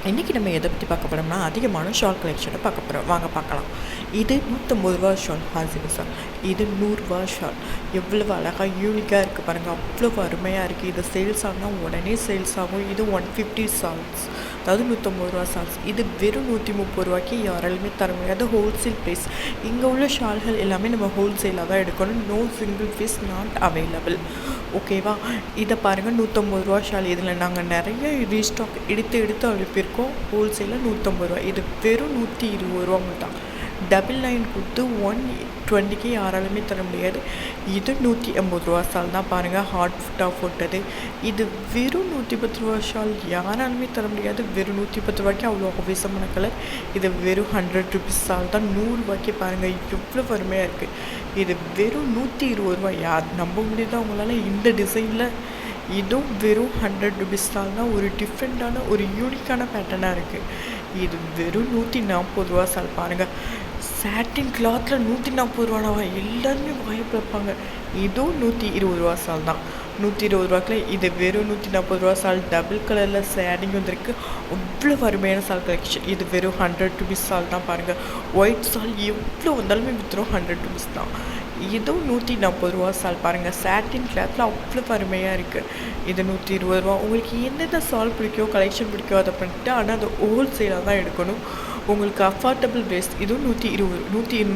இன்றைக்கி நம்ம எதை பற்றி பார்க்க போகிறோம்னா அதிகமான ஷால் கலெக்ஷனை பார்க்க போகிறோம். வாங்க பார்க்கலாம். இது 150 ரூபா ஷால், ஹாசினி ஷால். இது 100 ரூபா ஷால். எவ்வளவு அழகாக யூனிக்காக இருக்குது பாருங்கள், அவ்வளோ அருமையாக இருக்குது. இது சேல்ஸ் ஆனால் உடனே சேல்ஸ் ஆகும். இது 150 ஷால்ஸ், அதாவது 150 ரூபா ஷால்ஸ். இது வெறும் 130 ரூபாய்க்கு யாராலுமே தர முடியாது. Wholesale price. இங்கே உள்ள ஷால்கள் எல்லாமே நம்ம ஹோல்சேலாக தான் எடுக்கணும். No single piece not available. ஓகேவா? இதை பாருங்கள், 150 ரூபா ஷால். இதில் நாங்கள் நிறைய ரீஸ்டாக் எடுத்து அனுப்பியிருக்கோம். ஹோல்சேலில் 150 ரூபா. இது வெறும் 120 ரூபா மட்டும். 99 கொடுத்து 120க்கு யாராலுமே தர முடியாது. இது 180 ரூபா ஷால் தான் பாருங்கள், ஹாட் ஃபுட்டாக போட்டது. இது வெறும் 110 ரூபா ஷால், யாராலுமே தர முடியாது. வெறும் 110 ரூபாய்க்கு அவ்வளோ ஆவேசமான கலர். இது வெறும் 100 ருபீஸ் ஷால் தான். 100 ரூபாய்க்கு பாருங்கள், எவ்வளோ அருமையாக இருக்குது. இது வெறும் 120 ரூபா. யார் நம்ப முடியுதா உங்களால்? இந்த டிசைனில் இதுவும் வெறும் 100 ருபீஸ் ஷால் தான். ஒரு டிஃப்ரெண்ட்டான ஒரு யூனிக்கான பேட்டர்னாக இருக்குது. இது வெறும் 140 ரூபா ஷால் பாருங்கள். சாட்டின் கிளாத்தில் 140 ரூபானாவா? எல்லாருமே வாய்ப்பு வைப்பாங்க. இதுவும் 120 ரூபா ஷால் தான். 120 ரூபாய்க்குள்ள இது வெறும் 140 ரூபா ஷால். டபுள் கலரில் ஷேடிங் வந்திருக்கு. அவ்வளோ அருமையான ஷால் கலெக்ஷன். இது வெறும் 100 ருபீஸ் ஷால் தான் பாருங்கள். ஒயிட் ஷால் எவ்வளோ வந்தாலுமே விற்றுரும். 100 ருபீஸ் தான். இதுவும் 140 ரூபா ஷால் பாருங்கள். சாட்டின் கிளாத்தில் அவ்வளோ அருமையாக இருக்குது. இது 120 ரூபா. உங்களுக்கு எந்தெந்த ஷால் பிடிக்கும், கலெக்ஷன் பிடிக்கும் அதை பண்ணிட்டு, ஆனால் அது ஹோல்சேலாக தான் எடுக்கணும். உங்களுக்கு அஃபோர்டபுள் ப்ரைஸ். இதுவும் 120